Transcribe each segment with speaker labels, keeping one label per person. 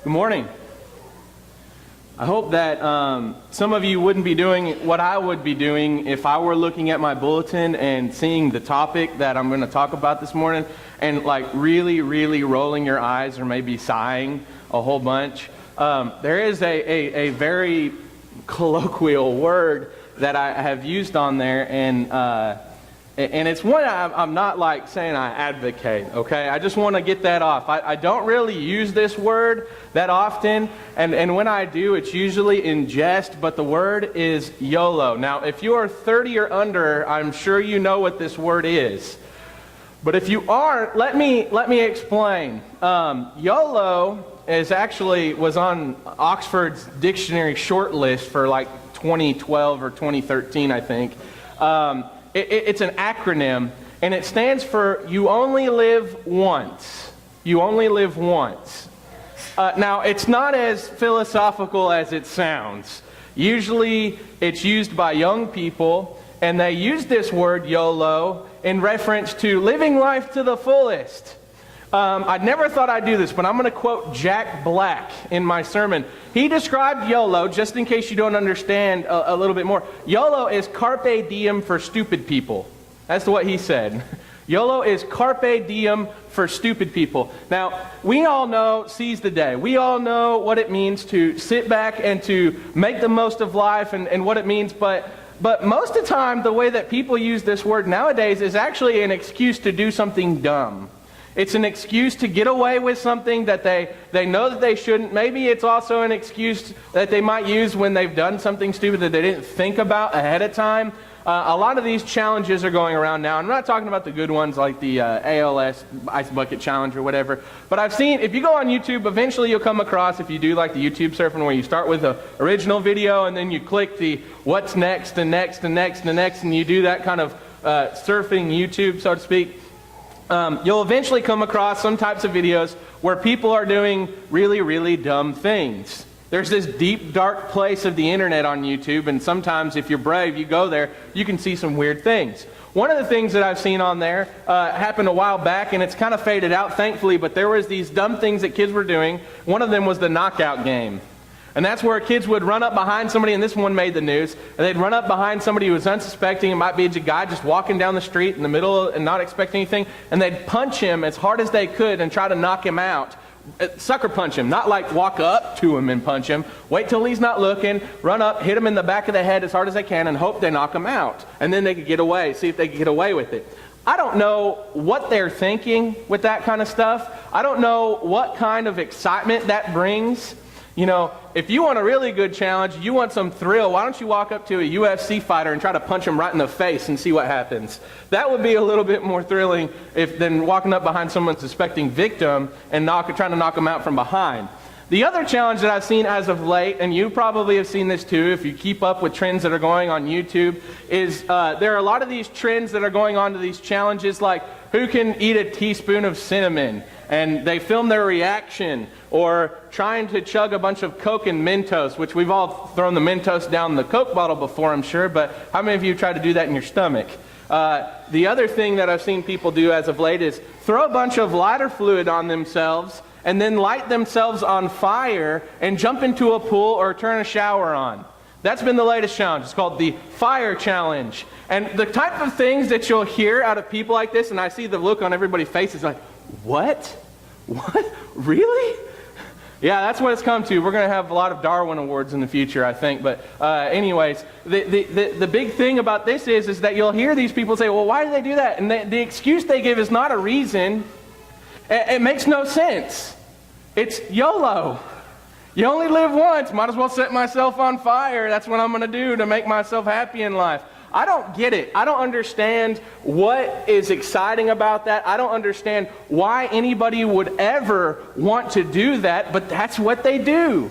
Speaker 1: Good morning. I hope that some of you wouldn't be doing what I would be doing if I were looking at my bulletin and seeing the topic that I'm going to talk about this morning and like really rolling your eyes or maybe sighing a whole bunch. There is a very colloquial word that I have used on there, and it's one I'm not like saying I advocate, okay? I just want to get that off. I don't really use this word that often, and when I do, it's usually in jest, but the word is YOLO. Now, if you are 30 or under, I'm sure you know what this word is. But if you aren't, let me explain. YOLO was on Oxford's dictionary short list for like 2012 or 2013, I think. It's an acronym, and it stands for You Only Live Once. You only live once. Now, it's not as philosophical as it sounds. Usually, it's used by young people, and they use this word, YOLO, in reference to living life to the fullest. I never thought I'd do this, but I'm going to quote Jack Black in my sermon. He described YOLO, just in case you don't understand a little bit more. YOLO is carpe diem for stupid people. That's what he said. YOLO is carpe diem for stupid people. Now, we all know seize the day. We all know what it means to sit back and to make the most of life and what it means, but most of the time, the way that people use this word nowadays is actually an excuse to do something dumb. It's an excuse to get away with something that they know that they shouldn't. Maybe it's also an excuse that they might use when they've done something stupid that they didn't think about ahead of time. A lot of these challenges are going around now. I'm not talking about the good ones like the ALS Ice Bucket Challenge or whatever. But I've seen, if you go on YouTube, eventually you'll come across, if you do like the YouTube surfing where you start with the original video and then you click the what's next and next and next and next, and you do that kind of surfing YouTube, so to speak. You'll eventually come across some types of videos where people are doing really dumb things. There's this deep, dark place of the internet on YouTube, and sometimes if you're brave, you go there, you can see some weird things. One of the things that I've seen on there happened a while back, and it's kind of faded out, thankfully, but there was these dumb things that kids were doing. One of them was the knockout game. And that's where kids would run up behind somebody, and this one made the news, and they'd run up behind somebody who was unsuspecting. It might be a guy just walking down the street in the middle and not expecting anything, and they'd punch him as hard as they could and try to knock him out. Sucker punch him, not like walk up to him and punch him. Wait till he's not looking, run up, hit him in the back of the head as hard as they can, and hope they knock him out. And then they could get away, see if they could get away with it. I don't know what they're thinking with that kind of stuff. I don't know what kind of excitement that brings. You know, if you want a really good challenge, you want some thrill, why don't you walk up to a UFC fighter and try to punch him right in the face and see what happens? That would be a little bit more thrilling than walking up behind someone's suspecting victim and trying to knock them out from behind. The other challenge that I've seen as of late, and you probably have seen this too if you keep up with trends that are going on YouTube, is there are a lot of these trends that are going on to these challenges, like who can eat a teaspoon of cinnamon, and they film their reaction, or trying to chug a bunch of Coke and Mentos, which we've all thrown the Mentos down the Coke bottle before, I'm sure, but how many of you tried to do that in your stomach? The other thing that I've seen people do as of late is throw a bunch of lighter fluid on themselves and then light themselves on fire and jump into a pool or turn a shower on. That's been the latest challenge. It's called the Fire Challenge. And the type of things that you'll hear out of people like this, and I see the look on everybody's faces like, what? What? Really? Yeah, that's what it's come to. We're going to have a lot of Darwin Awards in the future, I think. But anyways, the big thing about this is that you'll hear these people say, well, why do they do that? And the excuse they give is not a reason. It makes no sense. It's YOLO. You only live once. Might as well set myself on fire. That's what I'm going to do to make myself happy in life. I don't get it. I don't understand what is exciting about that. I don't understand why anybody would ever want to do that, but that's what they do.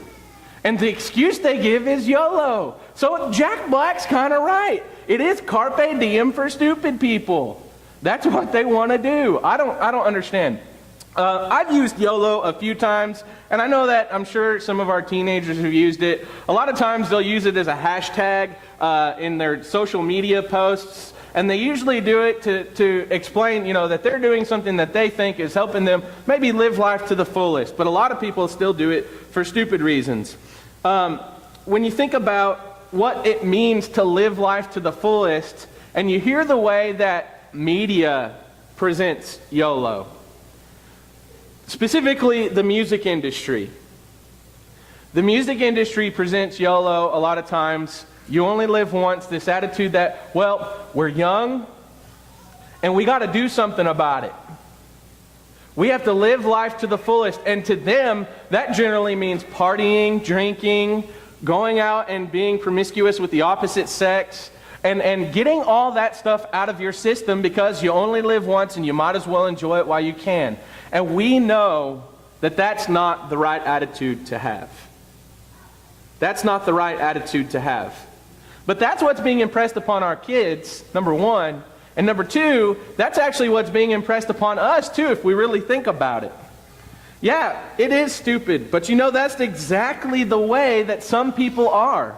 Speaker 1: And the excuse they give is YOLO. So Jack Black's kind of right. It is carpe diem for stupid people. That's what they want to do. I don't understand. I've used YOLO a few times, and I know that I'm sure some of our teenagers have used it. A lot of times they'll use it as a hashtag in their social media posts, And they usually do it to explain, that they're doing something that they think is helping them maybe live life to the fullest. But a lot of people still do it for stupid reasons. When you think about what it means to live life to the fullest, and you hear the way that media presents YOLO, specifically the music industry. The music industry presents YOLO a lot of times. You only live once, this attitude that, well, we're young and we got to do something about it. We have to live life to the fullest. And to them, that generally means partying, drinking, going out and being promiscuous with the opposite sex, and getting all that stuff out of your system because you only live once and you might as well enjoy it while you can. And we know that that's not the right attitude to have. That's not the right attitude to have. But that's what's being impressed upon our kids, number one. And number two, that's actually what's being impressed upon us too, if we really think about it. Yeah, it is stupid, but that's exactly the way that some people are.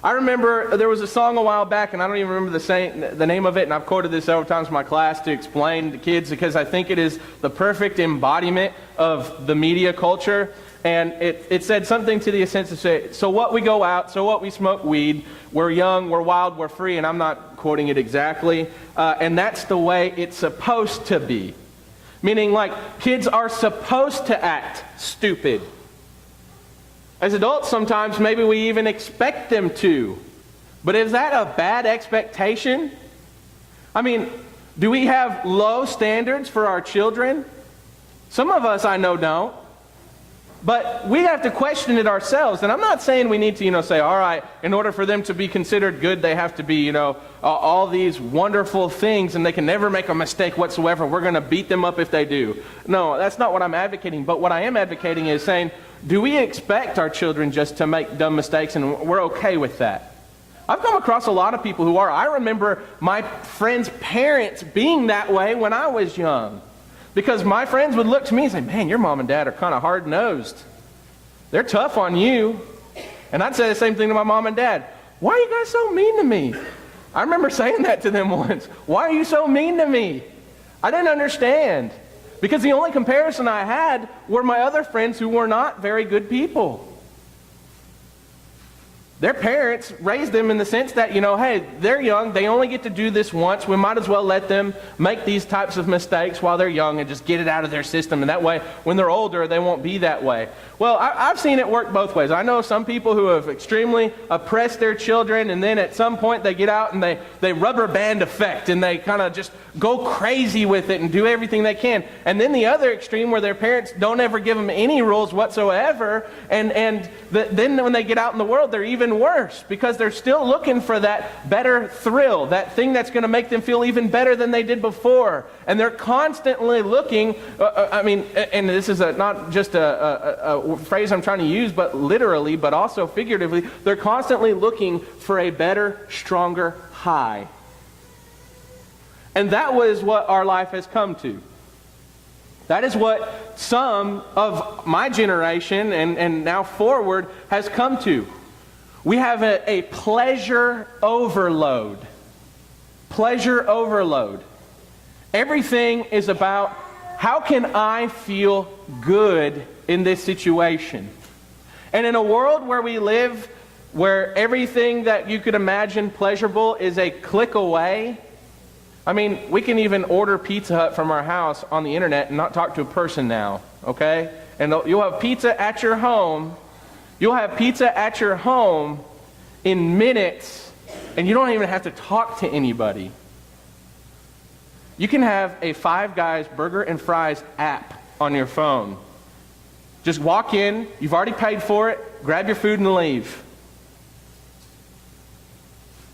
Speaker 1: I remember there was a song a while back, and I don't even remember the name of it, and I've quoted this several times in my class to explain to kids because I think it is the perfect embodiment of the media culture. And it said something to the sense of say, so what, we go out, so what, we smoke weed, we're young, we're wild, we're free, and I'm not quoting it exactly, and that's the way it's supposed to be. Meaning, like, kids are supposed to act stupid. As adults, sometimes maybe we even expect them to. But is that a bad expectation? I mean, do we have low standards for our children? Some of us I know don't. But we have to question it ourselves. And I'm not saying we need to, say, all right, in order for them to be considered good, they have to be, all these wonderful things and they can never make a mistake whatsoever. We're going to beat them up if they do. No, that's not what I'm advocating. But what I am advocating is saying, do we expect our children just to make dumb mistakes and we're okay with that? I've come across a lot of people who are. I remember my friends' parents being that way when I was young. Because my friends would look to me and say, man, your mom and dad are kind of hard-nosed. They're tough on you. And I'd say the same thing to my mom and dad. Why are you guys so mean to me? I remember saying that to them once. Why are you so mean to me? I didn't understand. Because the only comparison I had were my other friends who were not very good people. Their parents raised them in the sense that, hey, they're young, they only get to do this once, we might as well let them make these types of mistakes while they're young and just get it out of their system, and that way, when they're older, they won't be that way. Well, I've seen it work both ways. I know some people who have extremely oppressed their children, and then at some point they get out and they rubber band effect, and they kind of just go crazy with it and do everything they can. And then the other extreme where their parents don't ever give them any rules whatsoever, and then when they get out in the world, they're even worse because they're still looking for that better thrill, that thing that's going to make them feel even better than they did before. And they're constantly looking, and this is not just a phrase I'm trying to use, but literally, but also figuratively, they're constantly looking for a better, stronger high. And that was what our life has come to. That is what some of my generation and now forward has come to. We have a pleasure overload. Pleasure overload. Everything is about how can I feel good in this situation. And in a world where we live, where everything that you could imagine pleasurable is a click away. I mean, we can even order Pizza Hut from our house on the internet and not talk to a person now, okay? And you'll have pizza at your home. You'll have pizza at your home in minutes, and you don't even have to talk to anybody. You can have a Five Guys burger and fries app on your phone. Just walk in, you've already paid for it, grab your food and leave.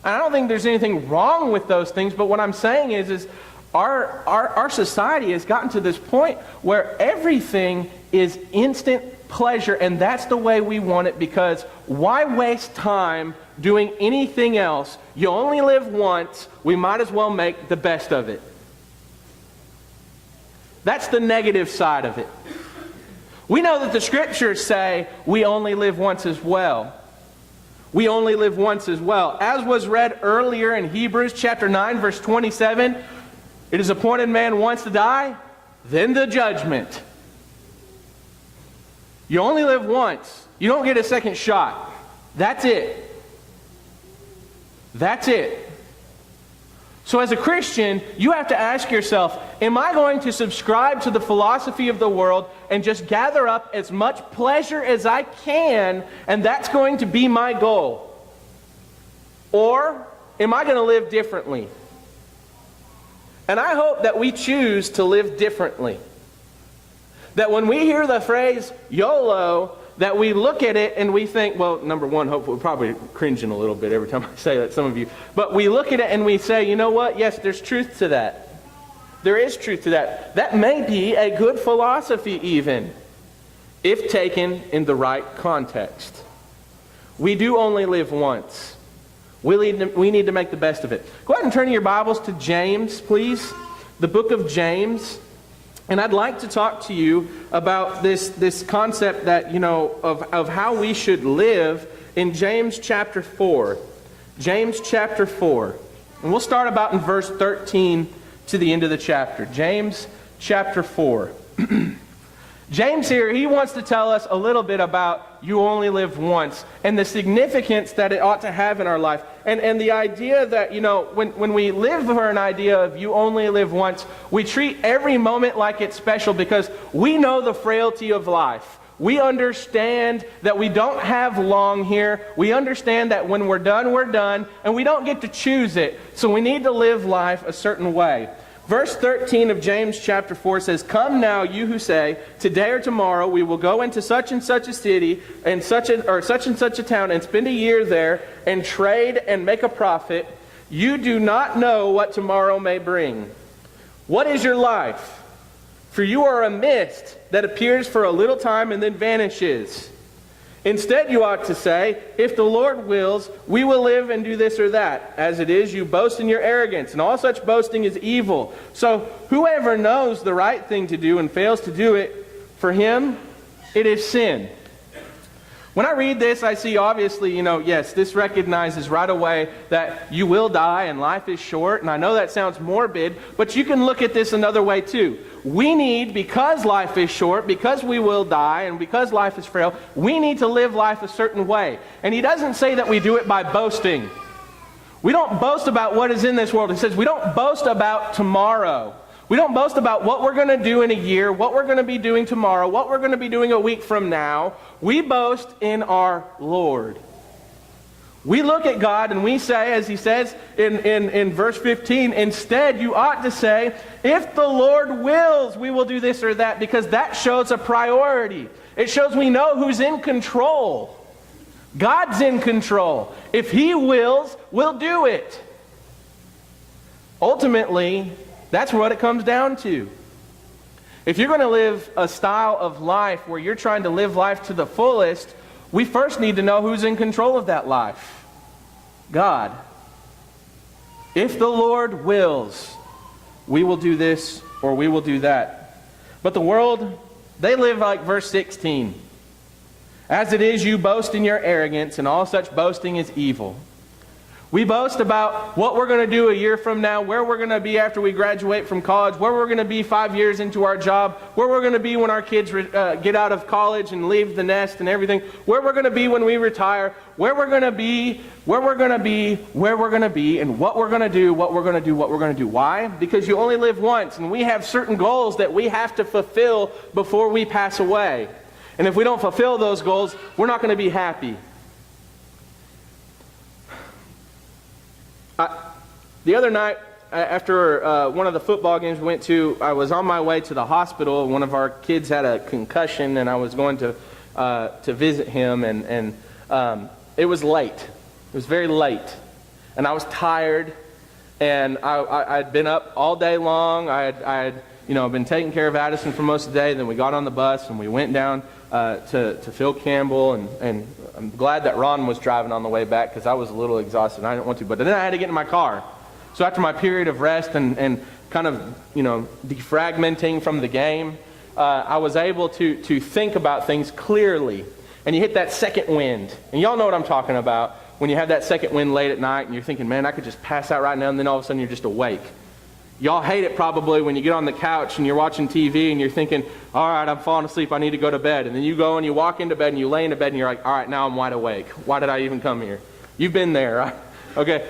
Speaker 1: And I don't think there's anything wrong with those things, but what I'm saying is our society has gotten to this point where everything is instant pleasure, and that's the way we want it, because why waste time doing anything else? You only live once, we might as well make the best of it. That's the negative side of it. We know that the scriptures say we only live once as well. We only live once as well. As was read earlier in Hebrews chapter 9, verse 27, it is appointed man once to die, then the judgment. You only live once. You don't get a second shot. That's it. That's it. So as a Christian, you have to ask yourself, am I going to subscribe to the philosophy of the world and just gather up as much pleasure as I can, and that's going to be my goal? Or am I going to live differently? And I hope that we choose to live differently. That when we hear the phrase YOLO, that we look at it and we think, well, number one, hopefully, we're probably cringing a little bit every time I say that, some of you. But we look at it and we say, you know what? Yes, there's truth to that. There is truth to that. That may be a good philosophy even, if taken in the right context. We do only live once. We need to make the best of it. Go ahead and turn your Bibles to James, please. The book of James. And I'd like to talk to you about this concept that, of how we should live in James chapter 4. James chapter 4. And we'll start about in verse 13 to the end of the chapter. James chapter 4. James here, he wants to tell us a little bit about you only live once and the significance that it ought to have in our life. And the idea that, when we live for an idea of you only live once, we treat every moment like it's special because we know the frailty of life. We understand that we don't have long here. We understand that when we're done, and we don't get to choose it. So we need to live life a certain way. Verse 13 of James chapter 4 says, "Come now, you who say, today or tomorrow we will go into such and such a city and such and such a town and spend a year there and trade and make a profit. You do not know what tomorrow may bring. What is your life? For you are a mist that appears for a little time and then vanishes. Instead, you ought to say, if the Lord wills, we will live and do this or that. As it is, you boast in your arrogance, and all such boasting is evil. So whoever knows the right thing to do and fails to do it, for him, it is sin." When I read this, I see obviously, yes, this recognizes right away that you will die and life is short. And I know that sounds morbid, but you can look at this another way too. We need, because life is short, because we will die, and because life is frail, we need to live life a certain way. And he doesn't say that we do it by boasting. We don't boast about what is in this world. He says we don't boast about tomorrow. We don't boast about what we're going to do in a year, what we're going to be doing tomorrow, what we're going to be doing a week from now. We boast in our Lord. We look at God and we say, as he says in verse 15, instead you ought to say, if the Lord wills, we will do this or that, because that shows a priority. It shows we know who's in control. God's in control. If he wills, we'll do it. Ultimately, that's what it comes down to. If you're going to live a style of life where you're trying to live life to the fullest, we first need to know who's in control of that life. God. If the Lord wills, we will do this or we will do that. But the world, they live like verse 16. As it is, you boast in your arrogance, and all such boasting is evil. We boast about what we're going to do a year from now, where we're going to be after we graduate from college, where we're going to be 5 years into our job, where we're going to be when our kids get out of college and leave the nest and everything, where we're going to be when we retire, where we're going to be, where we're going to be, where we're going to be, and what we're going to do, what we're going to do, what we're going to do. Why? Because you only live once, and we have certain goals that we have to fulfill before we pass away. And if we don't fulfill those goals, we're not going to be happy. The other night, after one of the football games we went to, I was on my way to the hospital. One of our kids had a concussion, and I was going to visit him, and it was late. It was very late, and I was tired, and I'd been up all day long. I had been taking care of Addison for most of the day. Then we got on the bus, and we went down to Phil Campbell, and I'm glad that Ron was driving on the way back because I was a little exhausted and I didn't want to. But then I had to get in my car. So after my period of rest and kind of, defragmenting from the game, I was able to think about things clearly. and you hit that second wind. And y'all know what I'm talking about. When you have that second wind late at night and you're thinking, man, I could just pass out right now, and then all of a sudden you're just awake. Y'all hate it probably when you get on the couch and you're watching TV and you're thinking, all right, I'm falling asleep, I need to go to bed. And then you go and you walk into bed and you lay into bed and you're like, all right, now I'm wide awake. Why did I even come here? You've been there, right? Okay.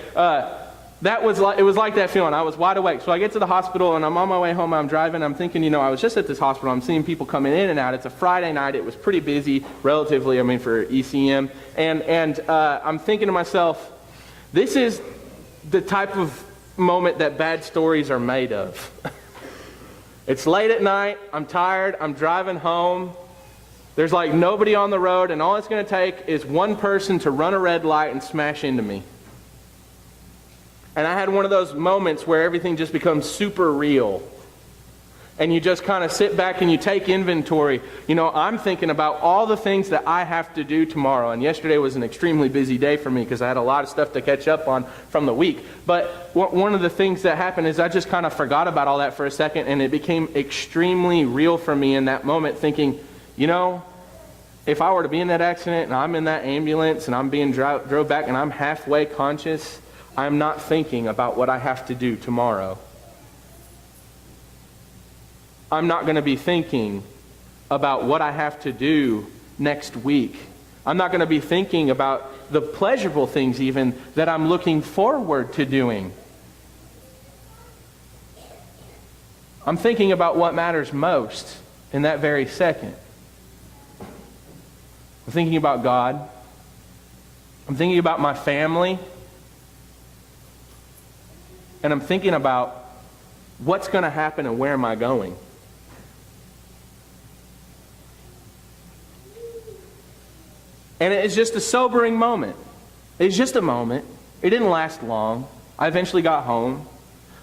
Speaker 1: It was like that feeling. I was wide awake. So I get to the hospital and I'm on my way home. I'm driving. I'm thinking, I was just at this hospital. I'm seeing people coming in and out. It's a Friday night. It was pretty busy, relatively, for ECM. And I'm thinking to myself, this is the type of moment that bad stories are made of. It's late at night. I'm tired. I'm driving home. There's like nobody on the road, and all it's going to take is one person to run a red light and smash into me. And I had one of those moments where everything just becomes super real. And you just kind of sit back and you take inventory. I'm thinking about all the things that I have to do tomorrow. And yesterday was an extremely busy day for me because I had a lot of stuff to catch up on from the week. But one of the things that happened is I just kind of forgot about all that for a second, and it became extremely real for me in that moment, thinking, if I were to be in that accident and I'm in that ambulance and I'm being drove back and I'm halfway conscious, I'm not thinking about what I have to do tomorrow. I'm not going to be thinking about what I have to do next week. I'm not going to be thinking about the pleasurable things even that I'm looking forward to doing. I'm thinking about what matters most in that very second. I'm thinking about God. I'm thinking about my family. And I'm thinking about what's going to happen and where am I going. And it's just a sobering moment. It's just a moment. It didn't last long. I eventually got home.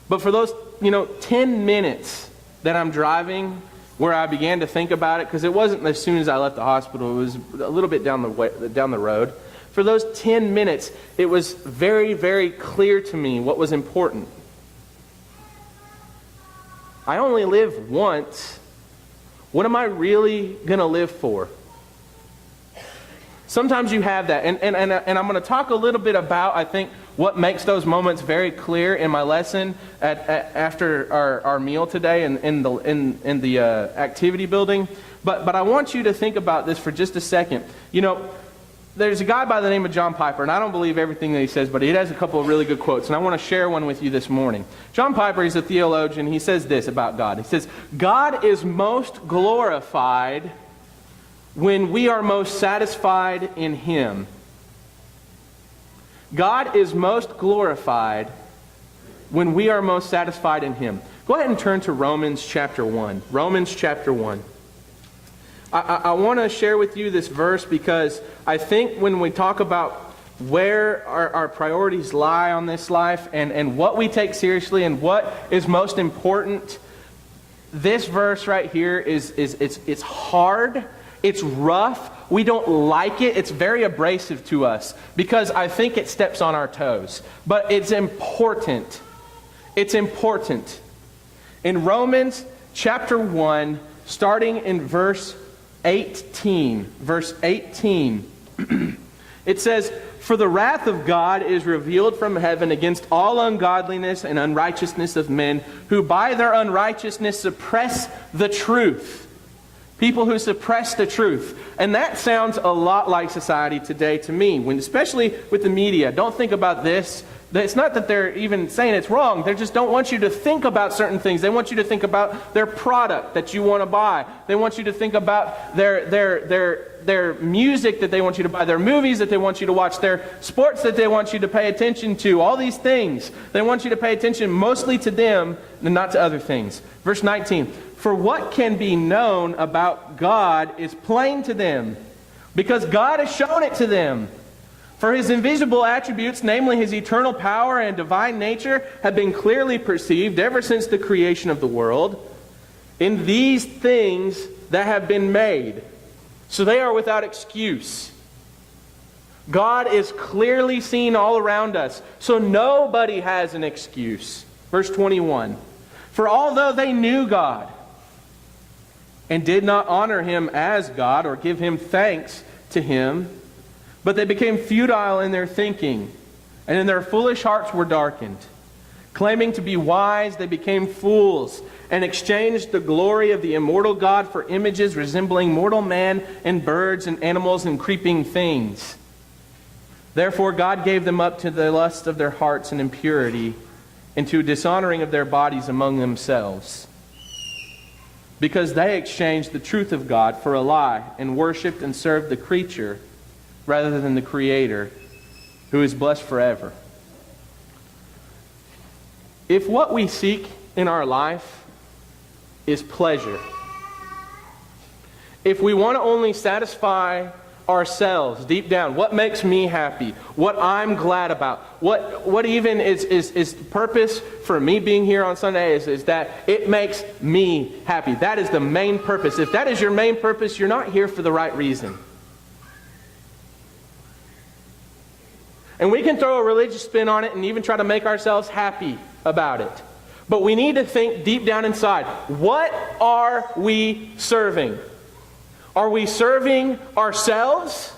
Speaker 1: But for those, 10 minutes that I'm driving where I began to think about it, because it wasn't as soon as I left the hospital, it was a little bit down the road. For those 10 minutes, it was very, very clear to me what was important. I only live once. What am I really going to live for? Sometimes you have that. And I'm going to talk a little bit about, I think, what makes those moments very clear in my lesson after our meal today in the activity building. But I want you to think about this for just a second. There's a guy by the name of John Piper, and I don't believe everything that he says, but he has a couple of really good quotes, and I want to share one with you this morning. John Piper, he's a theologian. He says this about God. He says, God is most glorified when we are most satisfied in Him. God is most glorified when we are most satisfied in Him. Go ahead and turn to Romans chapter 1. Romans chapter 1. I want to share with you this verse because I think when we talk about where our priorities lie on this life and what we take seriously and what is most important, this verse right here it's hard, it's rough, we don't like it, it's very abrasive to us because I think it steps on our toes. But it's important. It's important. In Romans chapter 1, starting in verse 18, it says, "For the wrath of God is revealed from heaven against all ungodliness and unrighteousness of men, who by their unrighteousness suppress the truth." People who suppress the truth. And that sounds a lot like society today to me, especially with the media. Don't think about this. It's not that they're even saying it's wrong. They just don't want you to think about certain things. They want you to think about their product that you want to buy. They want you to think about their music that they want you to buy, their movies that they want you to watch, their sports that they want you to pay attention to, all these things. They want you to pay attention mostly to them and not to other things. Verse 19, "For what can be known about God is plain to them, because God has shown it to them. For His invisible attributes, namely His eternal power and divine nature, have been clearly perceived ever since the creation of the world in these things that have been made. So they are without excuse." God is clearly seen all around us, so nobody has an excuse. Verse 21, "For although they knew God and did not honor Him as God or give Him thanks, to him, but they became futile in their thinking, and in their foolish hearts were darkened. Claiming to be wise, they became fools, and exchanged the glory of the immortal God for images resembling mortal man and birds and animals and creeping things. Therefore God gave them up to the lust of their hearts and impurity, and to dishonoring of their bodies among themselves, because they exchanged the truth of God for a lie, and worshipped and served the creature rather than the Creator, who is blessed forever. If what we seek in our life is pleasure, if we want to only satisfy ourselves deep down, what makes me happy, what I'm glad about, what even is the purpose for me being here on Sunday is that it makes me happy. That is the main purpose. If that is your main purpose, you're not here for the right reason. And we can throw a religious spin on it and even try to make ourselves happy about it. But we need to think deep down inside, what are we serving? Are we serving ourselves,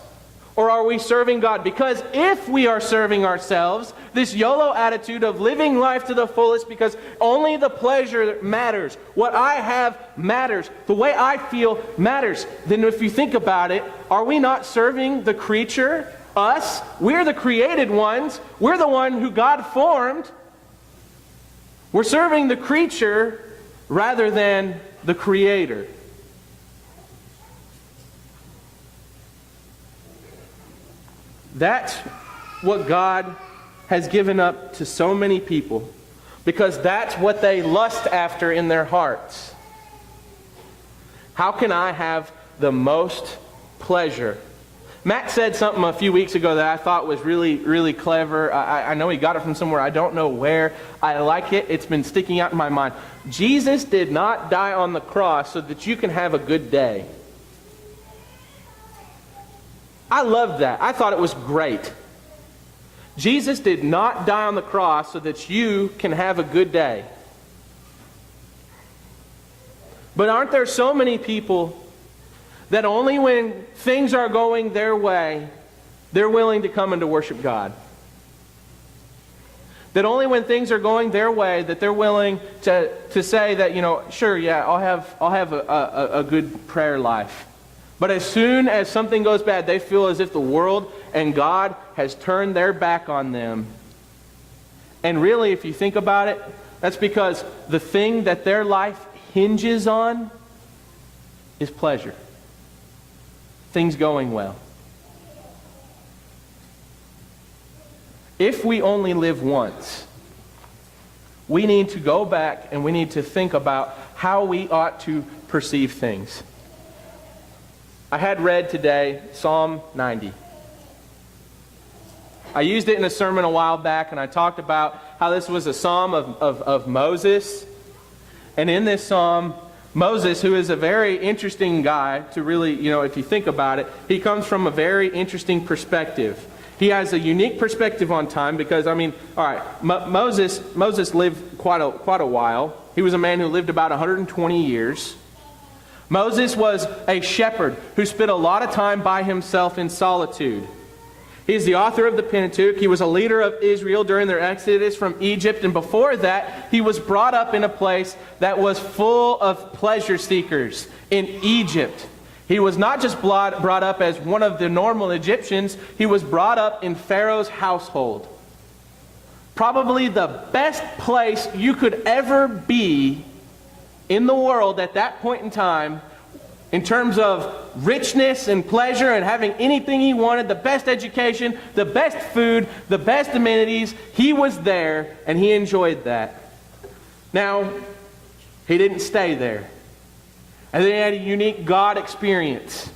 Speaker 1: or are we serving God? Because if we are serving ourselves, this YOLO attitude of living life to the fullest because only the pleasure matters, what I have matters, the way I feel matters, then if you think about it, are we not serving the creature? Us? We're the created ones. We're the one who God formed. We're serving the creature rather than the Creator. That's what God has given up to so many people, because that's what they lust after in their hearts. How can I have the most pleasure? Matt said something a few weeks ago that I thought was really, really clever. I know he got it from somewhere. I don't know where. I like it. It's been sticking out in my mind. Jesus did not die on the cross so that you can have a good day. I loved that. I thought it was great. Jesus did not die on the cross so that you can have a good day. But aren't there so many people that only when things are going their way, they're willing to come and to worship God? That only when things are going their way, that they're willing to say that, sure, yeah, I'll have a good prayer life. But as soon as something goes bad, they feel as if the world and God has turned their back on them. And really, if you think about it, that's because the thing that their life hinges on is pleasure. Things going well. If we only live once, we need to go back and we need to think about how we ought to perceive things. I had read today Psalm 90. I used it in a sermon a while back, and I talked about how this was a psalm of Moses. And in this psalm, Moses, who is a very interesting guy to really, if you think about it, he comes from a very interesting perspective. He has a unique perspective on time because, Moses lived quite a while. He was a man who lived about 120 years. Moses was a shepherd who spent a lot of time by himself in solitude. He's the author of the Pentateuch. He was a leader of Israel during their exodus from Egypt. And before that, he was brought up in a place that was full of pleasure seekers in Egypt. He was not just brought up as one of the normal Egyptians. He was brought up in Pharaoh's household. Probably the best place you could ever be in the world at that point in time, in terms of richness and pleasure and having anything he wanted, the best education, the best food, the best amenities, he was there and he enjoyed that. Now, he didn't stay there. And then he had a unique God experience.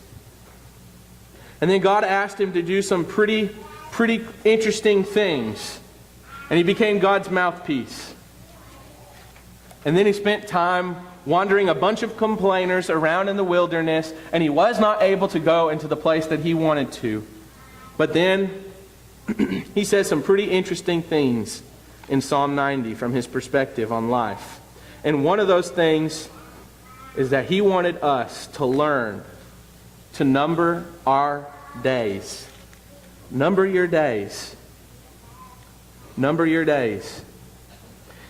Speaker 1: And then God asked him to do some pretty interesting things. And he became God's mouthpiece. And then he spent time wandering a bunch of complainers around in the wilderness, and he was not able to go into the place that he wanted to. But then he says some pretty interesting things in Psalm 90 from his perspective on life. And one of those things is that he wanted us to learn to number our days. Number your days. Number your days.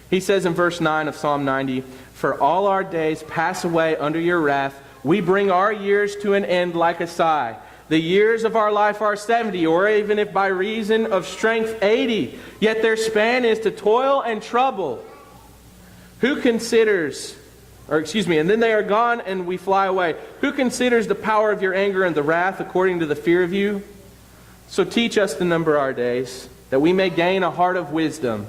Speaker 1: He says in verse 9 of Psalm 90, "For all our days pass away under your wrath. We bring our years to an end like a sigh. The years of our life are 70, or even if by reason of strength 80. Yet their span is to toil and trouble. Who considers, and then they are gone and we fly away. Who considers the power of your anger and the wrath according to the fear of you? So teach us to number our days, that we may gain a heart of wisdom.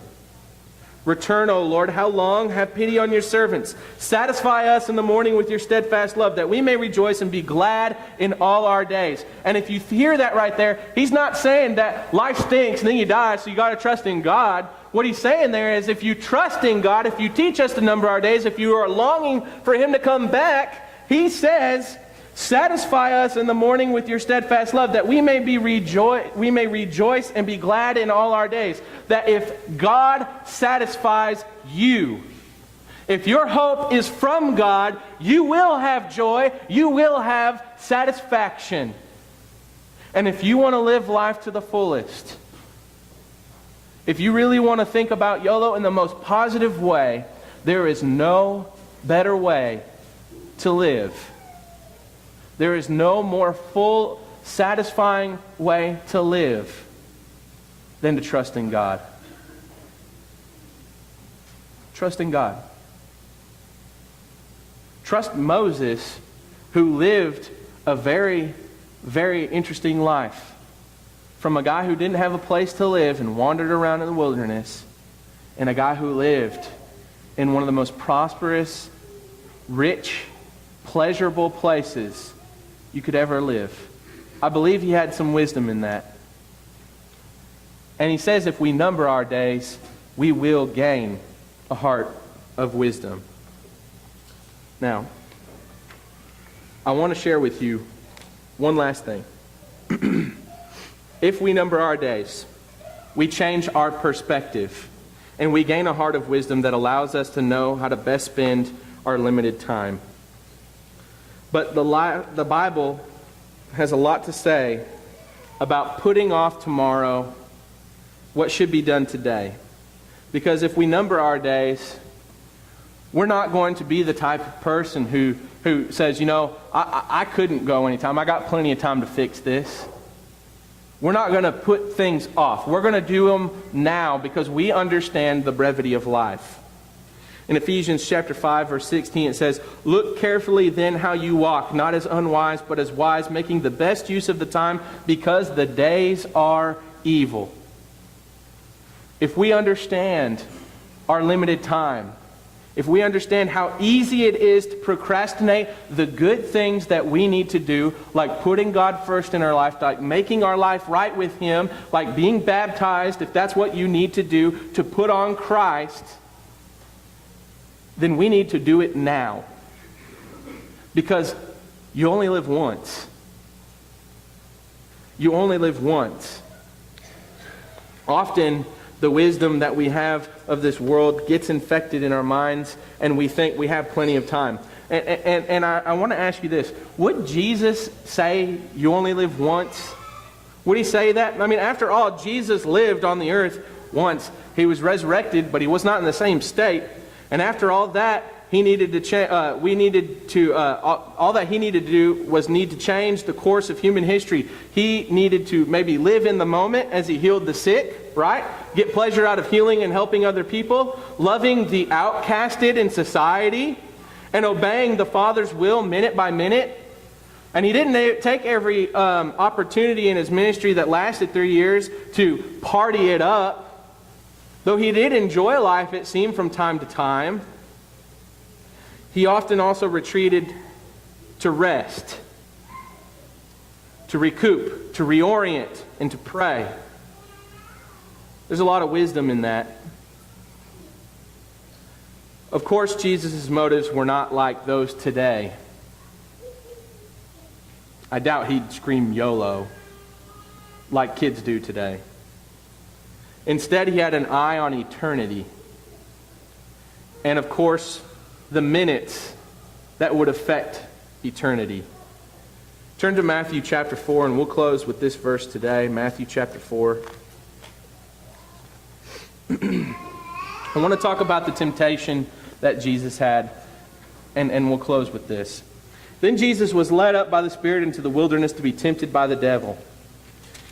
Speaker 1: Return, O Lord, how long? Have pity on your servants. Satisfy us in the morning with your steadfast love, that we may rejoice and be glad in all our days." And if you hear that right there, he's not saying that life stinks and then you die, so you got to trust in God. What he's saying there is, if you trust in God, if you teach us to number our days, if you are longing for him to come back, he says, satisfy us in the morning with your steadfast love, that we may rejoice and be glad in all our days. That if God satisfies you, if your hope is from God, you will have joy, you will have satisfaction. And if you want to live life to the fullest, if you really want to think about YOLO in the most positive way, there is no better way to live. There is no more full, satisfying way to live than to trust in God. Trust in God. Trust Moses, who lived a very, very interesting life. From a guy who didn't have a place to live and wandered around in the wilderness, and a guy who lived in one of the most prosperous, rich, pleasurable places you could ever live. I believe he had some wisdom in that. And he says if we number our days, we will gain a heart of wisdom. Now, I want to share with you one last thing. If we number our days, we change our perspective, and we gain a heart of wisdom that allows us to know how to best spend our limited time. But the Bible has a lot to say about putting off tomorrow what should be done today. Because if we number our days, we're not going to be the type of person who says, I couldn't go anytime. I got plenty of time to fix this. We're not going to put things off. We're going to do them now because we understand the brevity of life. In Ephesians chapter 5, verse 16, it says, "Look carefully then how you walk, not as unwise, but as wise, making the best use of the time, because the days are evil." If we understand our limited time, if we understand how easy it is to procrastinate the good things that we need to do, like putting God first in our life, like making our life right with Him, like being baptized, if that's what you need to do to put on Christ, then we need to do it now. Because you only live once. You only live once. Often, the wisdom that we have of this world gets infected in our minds, and we think we have plenty of time. And I want to ask you this. Would Jesus say you only live once? Would he say that? I mean, after all, Jesus lived on the earth once. He was resurrected, but he was not in the same state. And after all that, he needed to all that he needed to do was need to change the course of human history. He needed to maybe live in the moment as he healed the sick, right? Get pleasure out of healing and helping other people, loving the outcasted in society, and obeying the Father's will minute by minute. And he didn't take every opportunity in his ministry that lasted 3 years to party it up. Though he did enjoy life, it seemed, from time to time, he often also retreated to rest, to recoup, to reorient, and to pray. There's a lot of wisdom in that. Of course, Jesus' motives were not like those today. I doubt he'd scream YOLO like kids do today. Instead, he had an eye on eternity. And of course, the minutes that would affect eternity. Turn to Matthew chapter 4, and we'll close with this verse today. Matthew chapter 4. I want to talk about the temptation that Jesus had, and we'll close with this. Then Jesus was led up by the Spirit into the wilderness to be tempted by the devil.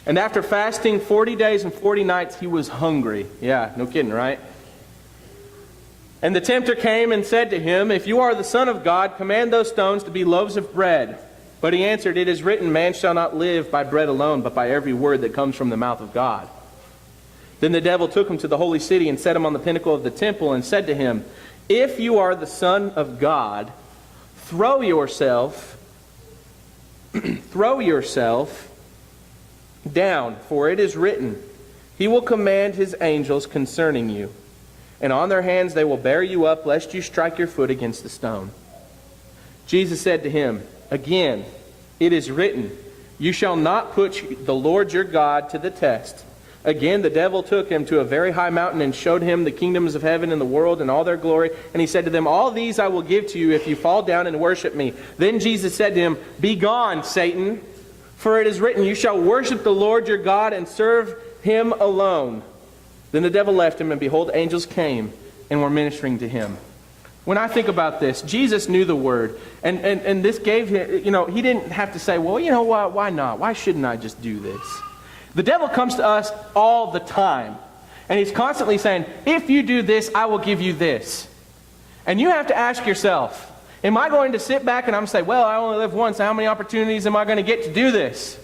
Speaker 1: And after fasting 40 days and 40 nights, he was hungry. Yeah, no kidding, right? And the tempter came and said to him, "If you are the Son of God, command those stones to be loaves of bread." But he answered, "It is written, man shall not live by bread alone, but by every word that comes from the mouth of God." Then the devil took him to the holy city and set him on the pinnacle of the temple and said to him, "If you are the Son of God, throw yourself down, for it is written, He will command His angels concerning you, and on their hands they will bear you up, lest you strike your foot against a stone." Jesus said to him, "Again, it is written, You shall not put the Lord your God to the test." Again, the devil took him to a very high mountain and showed him the kingdoms of heaven and the world and all their glory. And he said to them, "All these I will give to you if you fall down and worship me." Then Jesus said to him, "Begone, Satan, for it is written, You shall worship the Lord your God and serve Him alone." Then the devil left him, and behold, angels came and were ministering to him. When I think about this, Jesus knew the Word. And this gave him, he didn't have to say, well, why not? Why shouldn't I just do this? The devil comes to us all the time. And he's constantly saying, if you do this, I will give you this. And you have to ask yourself, am I going to sit back and I'm going to say, well, I only live once. How many opportunities am I going to get to do this?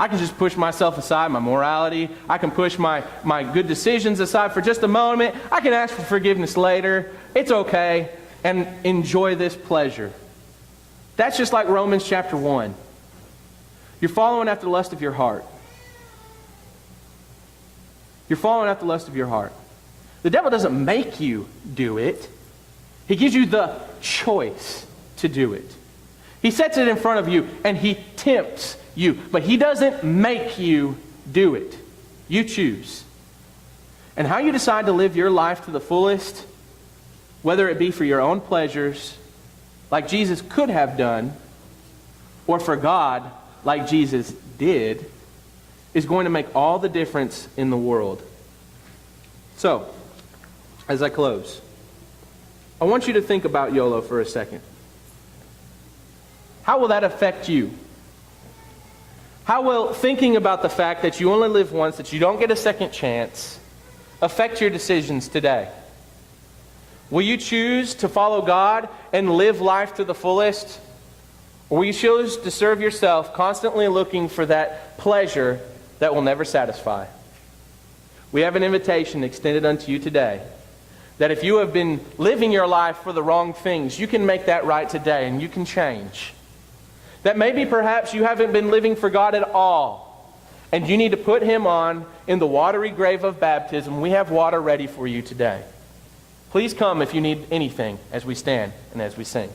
Speaker 1: I can just push myself aside, my morality. I can push my good decisions aside for just a moment. I can ask for forgiveness later. It's okay. And enjoy this pleasure. That's just like Romans chapter 1. You're following after the lust of your heart. You're following after the lust of your heart. The devil doesn't make you do it. He gives you the choice to do it. He sets it in front of you and he tempts you. But he doesn't make you do it. You choose. And how you decide to live your life to the fullest, whether it be for your own pleasures, like Jesus could have done, or for God, like Jesus did, is going to make all the difference in the world. So, as I close, I want you to think about YOLO for a second. How will that affect you? How will thinking about the fact that you only live once, that you don't get a second chance, affect your decisions today? Will you choose to follow God and live life to the fullest? Or will you choose to serve yourself, constantly looking for that pleasure that will never satisfy? We have an invitation extended unto you today, that if you have been living your life for the wrong things, you can make that right today and you can change. That maybe perhaps you haven't been living for God at all, and you need to put Him on in the watery grave of baptism. We have water ready for you today. Please come if you need anything as we stand and as we sing.